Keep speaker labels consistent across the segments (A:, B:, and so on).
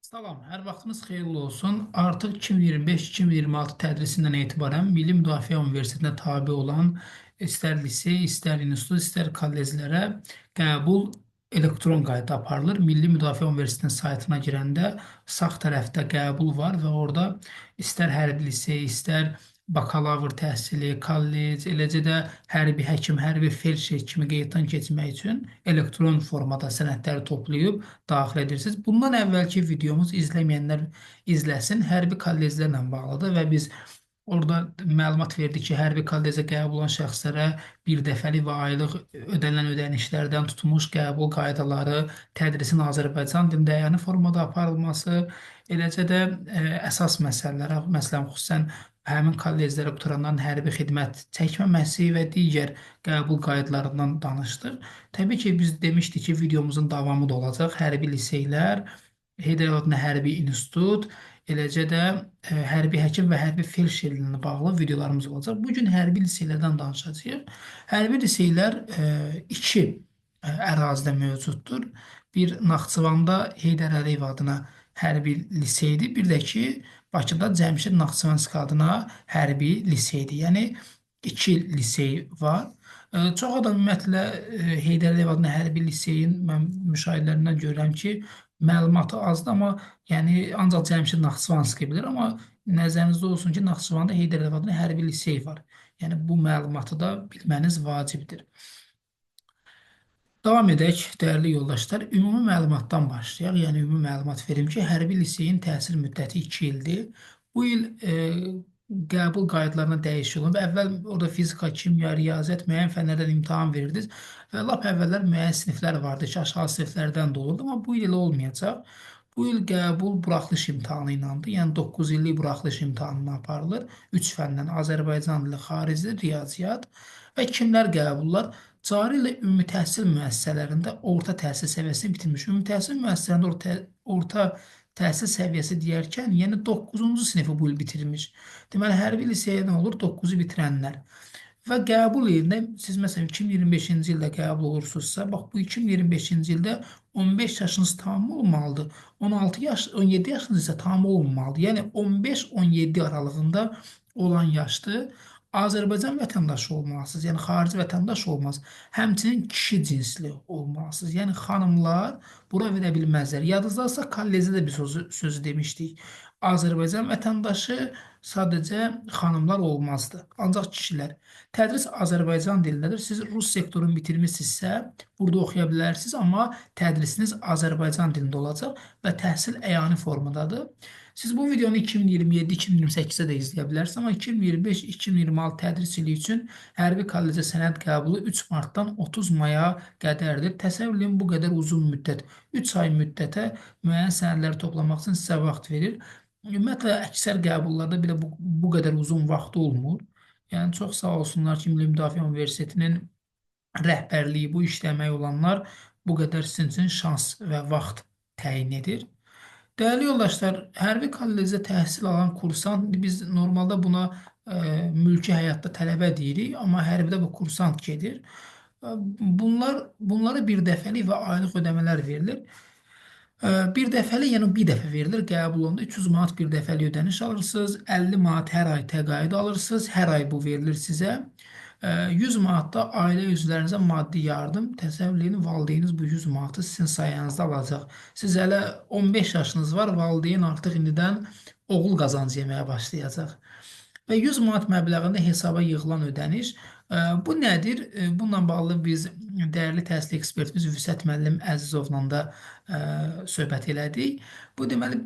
A: Salam, hər vaxtınız xeyirli olsun. Artıq 2025-2026 tədrisindən etibarən Milli Müdafiə Universitetinə tabe olan istər lisey, istər institut, istər kolleclərə qəbul elektron qaydada aparılır. Milli Müdafiə Universitetinin saytına girəndə sağ tərəfdə qəbul var və orada istər hərbi lisey, istər bakalavr təhsili, kollec, eləcə də hərbi həkim, hərbi felçer kimi qeyddən keçmək üçün elektron formada sənədləri toplayıb daxil edirsiniz. Bundan əvvəlki videomuz izləməyənlər izləsin. Hərbi kolleclərlə bağlıdır və biz orada məlumat verdik ki, hərbi kollecə qəbul olan şəxslərə bir dəfəlik və aylıq ödənilən ödənişlərdən tutmuş qəbul qaydaları, tədrisin Azərbaycan dilində əyani formada aparılması, eləcə də əsas məsələlərə, məsələn, xüsusən həmin kolleclərə qutaranların hərbi xidmət çəkməməsi və digər qəbul qaydalarından danışdıq. Təbii ki, biz demişdik ki, videomuzun davamı da olacaq. Hərbi liseylər, Heydər Əliyev Hərbi İnstitut, eləcə də hərbi həkim və hərbi felçerliklə bağlı videolarımız olacaq. Bu gün hərbi liseylərdən danışacağıq. Hərbi liseylər iki ərazidə mövcuddur. Bir Naxçıvanda Heydər Əliyev adına hərbi liseydir. Bir də ki, Bakıda Cəmşid Naxçıvanski adına hərbi liseydir. Yəni iki lisey var. Çox adam ümumiyyətlə Heydər Əliyev adına hərbi liseyin mən müşahidələrindən görürəm ki, məlumatı azdır, amma yəni ancaq Cəmşid Naxçıvanski bilir, amma nəzərinizdə olsun ki, Naxçıvanda Heydər Əliyev adına hərbi lisey var. Yəni bu məlumatı da bilməniz vacibdir. Davam edək, dəyərli yoldaşlar. Ümumi məlumatdan başlayaq. Yəni, ümumi məlumat verim ki, hərbi liseyin təhsil müddəti 2 ildir. Bu il qəbul qaydalarına dəyişik olun və əvvəl orada fizika, kimya, riyaziyyat, müəyyən fənlərdən imtahan verirdiniz və lap əvvəllər müəyyən siniflər vardı ki, aşağı siniflərdən də olurdu, amma bu il elə olmayacaq. Bu il qəbul buraxılış imtahanı iləndir. Yəni 9 illik buraxılış imtahanına aparılır. 3 fəndən Azərbaycan dili, xarici, riyaziyyat və kimlər qəbullar? Cari ilə ümumi təhsil müəssisələrində orta təhsil səviyyəsini bitirmiş. Ümumi təhsil müəssisələrində orta təhsil səviyyəsi deyərkən, yəni 9-cu sinifi bu il bitirmiş. Deməli, hərbi liseyə nə olur? 9-u bitirənlər. Və qəbul ilində, siz məsələn 2025-ci ildə qəbul olursunuzsa, bax bu 2025-ci ildə 15 yaşınız tamam olmalıdır. 16 yaş, 17 yaşınız isə tamam olmamalıdır. Yəni 15-17 aralığında olan yaşdır. Azərbaycan vətəndaşı olmalısınız, yəni xarici vətəndaş olmaz. Həmçinin kişi cinsli olmalısınız. Yəni xanımlar bura verə bilməzlər. Yadınızdadsa kollecdə də bir sözü demişdik. Azərbaycan vətəndaşı sadəcə xanımlar olmazdı, ancaq kişilər. Tədris Azərbaycan dilindədir. Siz rus sektorunu bitirmisinizsə, burada oxuya bilərsiniz, amma tədrisiniz Azərbaycan dilində olacaq və təhsil əyani formadadır. Siz bu videonu 2027-2028-də də izləyə bilərsiniz, amma 2025-2026 tədris ili üçün hərbi kollecə sənəd qəbulu 3 martdan 30 maya qədərdir. Təsəvvür edin, bu qədər uzun müddət, 3 ay müddətə müəyyən sənədləri toplamaq üçün sizə vaxt verir. Ümumiyyətlə, əksər qəbullarda belə bu qədər uzun vaxt olmur. Yəni, çox sağ olsunlar ki, Milli Müdafiə Universitetinin rəhbərliyi, bu işləmək olanlar bu qədər sizin üçün şans və vaxt təyin edir. Dəyərli yoldaşlar, hərbi kollecdə təhsil alan kursant, biz normalda buna mülki həyatda tələbə deyirik, amma hərbidə bu kursant gedir. Bunlara bir dəfəlik və aylıq ödəmələr verilir. Bir dəfəlik, yəni bir dəfə verilir, qəbul olundu. 300 manat bir dəfəlik ödəniş alırsınız, 50 manat hər ay təqaüd alırsınız, hər ay bu verilir sizə. 100 manat da ailə üzvlərinizə maddi yardım, təsəvvür edin, valideyniniz bu 100 manatı sizin sayənizdə alacaq. Siz hələ 15 yaşınız var, valideyn artıq indidən oğul qazancı yeməyə başlayacaq. Və 100 manat məbləğində hesaba yığılan ödəniş. Bu nədir? Bununla bağlı biz dəyərli təhsil ekspertimiz Vüsət müəllim Əzizovla da söhbət elədik. Bu deməli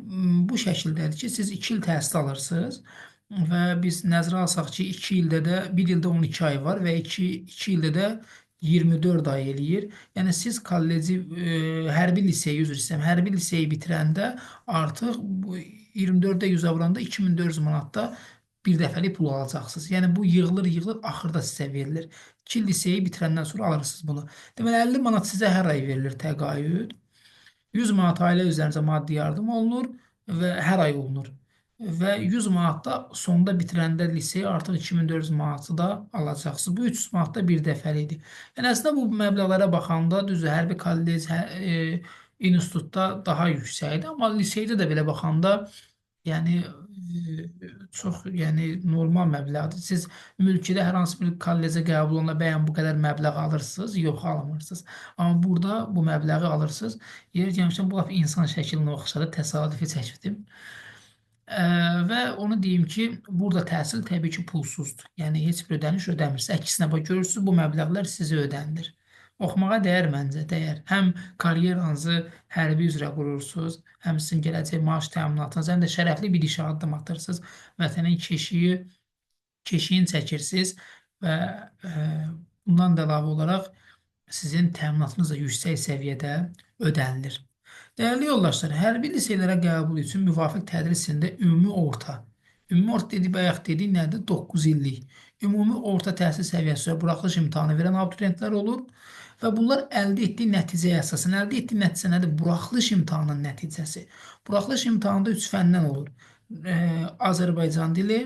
A: bu şəkildədir ki, siz 2 il təhsil alırsınız və biz nəzərə alsaq ki, 2 ildə də 1 ildə 12 ay var və 2 ildə də 24 ay eləyir. Yəni siz kolleci, hərbi liseyi, üzr istəyirəm, hərbi liseyi bitirəndə artıq 24-də 100 vuranda 2400 manatda bir dəfəlik pul alacaqsınız. Yəni bu yığılır, axırda sizə verilir. 2 liseyi bitirəndən sonra alırsınız bunu. Deməli 50 manat sizə hər ay verilir təqaüd. 100 manat ailə üzərinizə maddi yardım olunur və hər ay olunur. Və 100 manat da sonda bitirəndə liseyi artıq 2400 manatı da alacaqsınız. Bu 300 manat da bir dəfəlikdir. Yəni əslində bu məbləğlərə baxanda düzdür, hərbi kollec institutda daha yüksəkdir. Amma liseydə də belə baxanda, yəni çox yəni normal məbləğdir. Siz mülkidə hər hansı bir kollecə qəbul oluna bəyən bu qədər məbləğ alırsınız, yox almırsınız. Amma burada bu məbləği alırsınız. Yer gəlmişkən bu laf insan şəklinə oxşadı, təsadüfi çəkdim. Və onu deyim ki, burada təhsil təbii ki, pulsuzdur. Yəni heç bir ödəniş ödəmirsiniz. Əksinə bax görürsüz bu məbləğlər sizə ödənilir. Oxumağa dəyər məncə, dəyər. Həm karyeranızı hərbi üzrə qurursunuz, həm sizin gələcək maaş təminatınız, həm də şərəfli bir işə addım atırsınız. Vətənin keşiyini çəkirsiniz və bundan da əlavə olaraq sizin təminatınız da yüksək səviyyədə ödənilir. Dəyərli yoldaşlar, hərbi liseylərə qəbul üçün müvafiq tədris ilində ümumi orta dedik, bayaq dedik, nədir? 9 illik. Ümumi orta təhsil səviyyəsi üzrə buraxılış imtahanı verən abituriyentlər olur və bunlar əldə etdiyi nəticəyə əsasən, əldə etdiyi nəticə nədir? Buraxılış imtahanının nəticəsi. Buraxılış imtahanında 3 fəndən olur. Azərbaycan dili,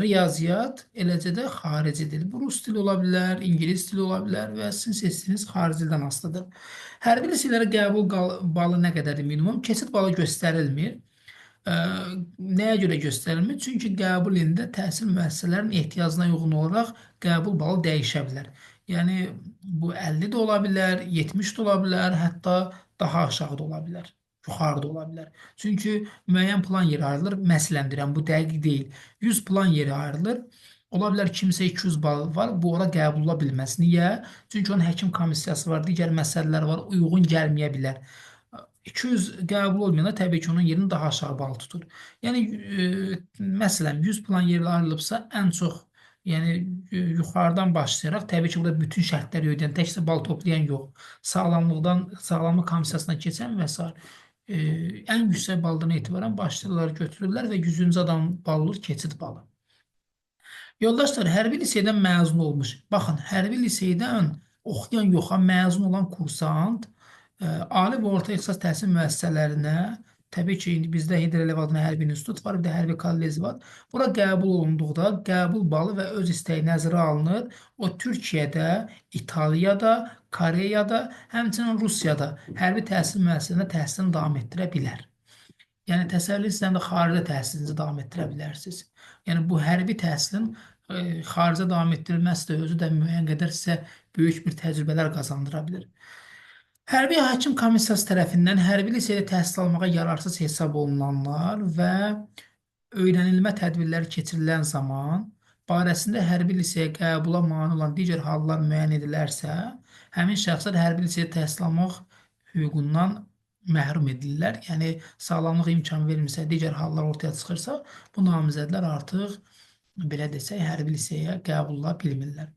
A: riyaziyyat, eləcə də xarici dil. Bu rus dili ola bilər, ingilis dili ola bilər və sizin seçdiyiniz xarici dildən asılıdır. Hərbi liseylərə qəbul balı nə qədərdir minimum? Keçid balı göstərilmir. Ə, Nəyə görə göstərilmir? Çünki qəbul ilində təhsil müəssisələrinin ehtiyacına uyğun olaraq qəbul balı dəyişə bilər. Yəni bu 50 də ola bilər, 70 də ola bilər, hətta daha aşağı da ola bilər, yuxarı da ola bilər. Çünki müəyyən plan yeri ayrılır. Məsələn deyirəm, bu dəqiq deyil. 100 plan yeri ayrılır. Ola bilər kimsə 200 bal var, bu ora qəbul ola bilməz. Niyə? Çünki onun həkim komissiyası var, digər məsələlər var, uyğun gəlməyə bilər. 200 qəbul olmayanda təbii ki, onun yerini daha aşağı bal tutur. Yəni, məsələn, 100 plan yeri ayrılıbsa, ən çox yəni yuxarıdan başlayaraq, təbii ki, burada bütün şərtləri ödəyən, təkcə bal toplayan yox, sağlamlıq komissiyasına keçən və s. Ən yüksək baldan etibarən başlayırlar, götürürlər və 100-cü adam bal olur, keçid balı. Yoldaşlar, hərbi liseydən məzun olmuş. Baxın, hərbi liseydən oxuyan yoxa məzun olan kursant ali və orta ixtisas təhsil müəssisələrinə, təbii ki, indi bizdə Heydər Əliyev adına hərbi institut var, bir də hərbi kollec var. Bura qəbul olunduqda qəbul balı və öz istəyi nəzərə alınır. O Türkiyədə, İtaliyada, Koreyada, həmçinin Rusiyada hərbi təhsil müəssisəsində təhsilini davam etdirə bilər. Yəni təsəvvür etsən də xaricdə təhsilinizi davam etdirə bilərsiniz. Yəni bu hərbi təhsilin xaricdə davam etdirilməsi də özü də müəyyən qədər sizə böyük bir təcrübələr qazandıra bilər. Hərbi hakim komissiyası tərəfindən hərbi liseydə təhsil almağa yararsız hesab olunanlar və öyrənilmə tədbirləri keçirilən zaman barəsində hərbi liseyə qəbula mane olan digər hallar müəyyən edilərsə, həmin şəxslər hərbi liseyə təhsil almaq hüququndan məhrum edilirlər. Yəni, sağlamlıq imkan vermirsə, digər hallar ortaya çıxırsa, bu namizədlər artıq, belə desək, hərbi liseyə qəbul ola bilmirlər.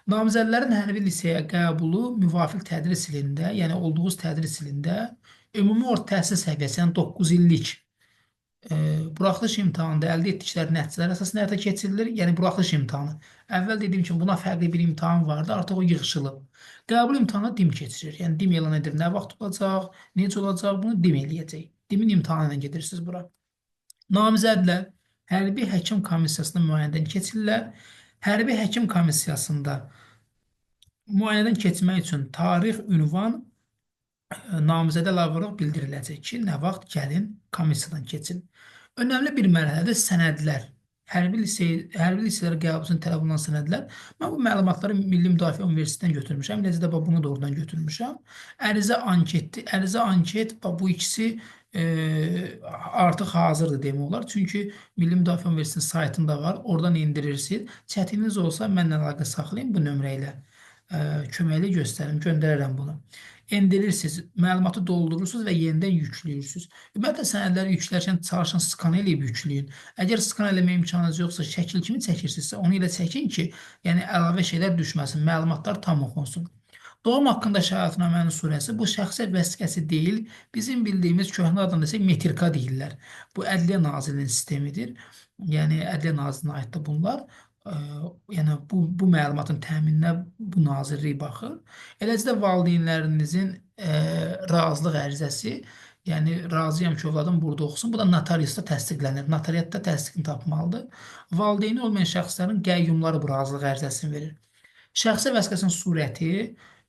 A: Namizədlərin hərbi liseyə qəbulu müvafiq tədris ilində, yəni olduğunuz tədris ilində ümumi orta təhsil səviyyəsi, yəni 9 illik buraxılış imtahanında əldə etdikləri nəticələr əsasında həyata keçirilir. Yəni, buraxılış imtahanı. Əvvəl dediyim kimi, buna fərqli bir imtahan vardı, artıq o yığışılıb. Qəbul imtahanı DİM keçirir. Yəni, DİM elan edir, nə vaxt olacaq, necə olacaq, bunu DİM eləyəcək. DİM-in imtahanı ilə gedirsiniz bura. Namizədlər hərbi həkim komissiyasında müayinədən keçirlər. Hərbi həkim komissiyasında müayinədən keçmək üçün tarix, ünvan namizədə əlavə olaraq bildiriləcək ki, nə vaxt gəlin komissiyadan keçin. Önəmli bir mərhələdə sənədlər. Hərbi liseylərə qəbul üçün tələb olunan sənədlər. Mən bu məlumatları Milli Müdafiə Universitetindən götürmüşəm. Eləcə də bunu da oradan götürmüşəm. Ərizə anketdir. Ərizə anket, bu ikisi artıq hazırdır demək olar. Çünki Milli Müdafiə Universitetinin saytında var. Oradan indirirsiniz. Çətininiz olsa mənlə əlaqə saxlayın bu nömrə ilə. Köməkli göstərim, göndərərəm bunu. Endirirsiniz, məlumatı doldurursunuz və yenidən yüklüyorsunuz. Ümumiyyətlə, sənədləri yüklərkən çalışın skan eləyib yükləyin. Əgər skan eləmə imkanınız yoxsa, şəkil kimi çəkirsinizsə, onu ilə çəkin ki, yəni əlavə şeylər düşməsin, məlumatlar tam oxunsun. Doğum haqqında şəhadətnamənin surəsi bu şəxsiyyət vəsiqəsi deyil, bizim bildiyimiz köhnə adını desək metrika deyirlər. Bu Ədliyyə Nazirliyinin sistemidir. Yəni Ədliyyə Nazirliyinə aiddir bunlar. Yəni bu məlumatın təmininə bu nazirlik baxır. Eləcə də valideynlərinizin razılıq ərizəsi, yəni razıyam ki, övladım burada oxusun. Bu da notariusda təsdiqlənir. Notariatda təsdiqini tapmalıdır. Valideyni olmayan şəxslərin qəyyumları bu razılıq ərizəsini verir. Şəxsi vəsiqəsinin surəti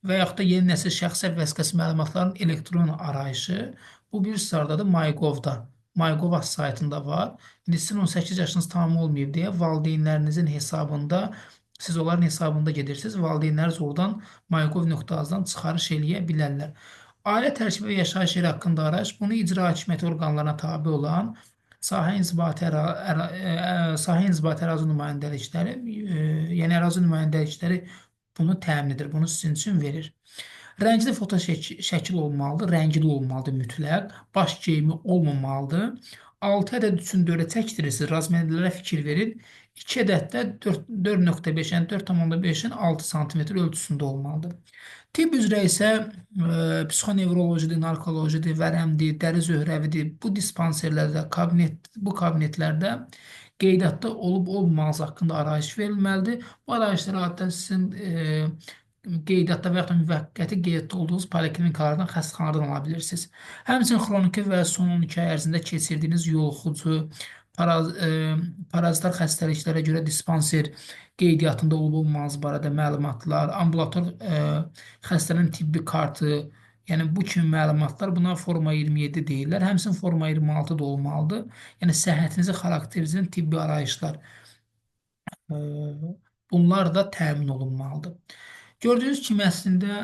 A: və yaxud da yeni nəsil şəxsiyyət vəsiqəsi məlumatlarının elektron arayışı. Bu bir sıradadır MyGov-da. MyGov saytında var. İndi sizin 18 yaşınız tamam olmayıb deyə valideynlərinizin hesabında, siz onların hesabında gedirsiniz. Valideynləriniz oradan mygov.az-dan çıxarış eləyə bilərlər. Ailə tərkibi və yaşayış yeri haqqında araş, bunu icra hakimiyyəti orqanlarına tabe olan sahə inzibati ərazi nümayəndəlikləri, yəni ərazi nümayəndəlikləri bunu təmin edir, bunu sizin üçün verir. Rəngli foto şəkil olmalıdır, rəngli olmalıdır mütləq, baş geyimi olmamalıdır. 6 ədəd üçün dövrə çəkdirirsiniz, razmələrə fikir verin. 2 ədəd də 4.5, yəni 4,5-in 6 sm ölçüsündə olmalıdır. Tibb üzrə isə psixonevrolojidir, narkolojidir, vərəmdir, dəri zöhrəvidir. Bu dispanserlərdə, bu kabinetlərdə qeydiyyatda olub-olmaması haqqında arayış verilməlidir. Bu arayışlar adətən sizin qeydiyyatda və yaxud da müvəqqəti qeydiyyatda olduğunuz poliklinikalardan, xəstəxanalardan ala bilirsiniz. Həmçinin xroniki və son 12 ay ərzində keçirdiyiniz yoluxucu, parazitar xəstəliklərə görə dispanser qeydiyyatında olub-olmaması barədə məlumatlar, ambulator xəstənin tibbi kartı, yəni bu kimi məlumatlar buna forma 27 deyirlər. Həmçinin forma 26 da olmalıdır. Yəni səhhətinizi xarakterizləyən tibbi arayışlar. e, Bunlar da təmin olunmalıdır. Gördüyünüz kimi əslində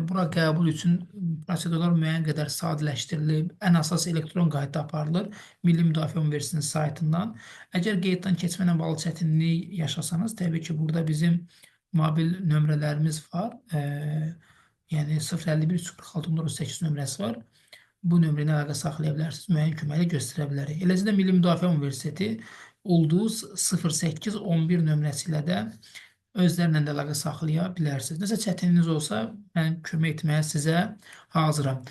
A: bura qəbul üçün prosedurlar müəyyən qədər sadələşdirilib, ən əsas elektron qaydada aparılır Milli Müdafiə Universitetinin saytından. Əgər qeyddən keçməklə bağlı çətinlik yaşasanız, təbii ki, burada bizim mobil nömrələrimiz var. Yəni 051 346 08 nömrəsi var. Bu nömrə ilə əlaqə saxlaya bilərsiniz, müəyyən köməklə göstərə bilərik. Eləcə də Milli Müdafiə Universiteti Ulduz 0811 nömrəsi ilə də özlərlə də əlaqə saxlaya bilərsiniz. Nəsə çətininiz olsa, mən kömək etməyə sizə hazıram.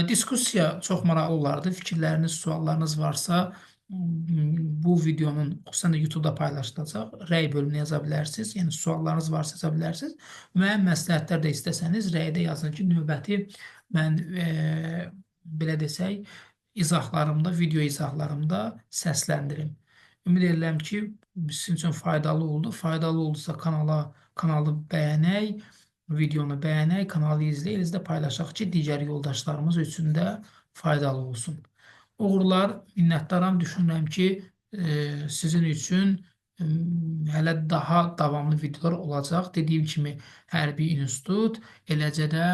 A: Diskussiya çox maraqlı olardı. Fikirləriniz, suallarınız varsa, bu videonun xüsusən də YouTube-da paylaşılacaq. Rəy bölümünə yaza bilərsiniz. Yəni suallarınız varsa yaza bilərsiniz. Müəyyən məsləhətlər də istəsəniz, rəydə yazın ki, növbəti mən belə desək, izahlarımda, video izahlarımda səsləndirim. Ümid edirəm ki, sizin üçün faydalı oldu. Faydalı oldusa kanalı bəyənək, videonu bəyənək, kanalı izləyək, eləcə də paylaşaq ki, digər yoldaşlarımız üçün də faydalı olsun. Uğurlar, minnətdaram. Düşünürəm ki, sizin üçün hələ daha davamlı videolar olacaq. Dediyim kimi, hərbi institut, eləcə də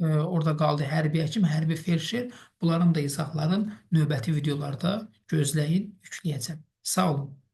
A: orada qaldı hərbi həkim, hərbi felçer. Bunların da izahların növbəti videolarda gözləyin, yükləyəcəm. Sağ olun.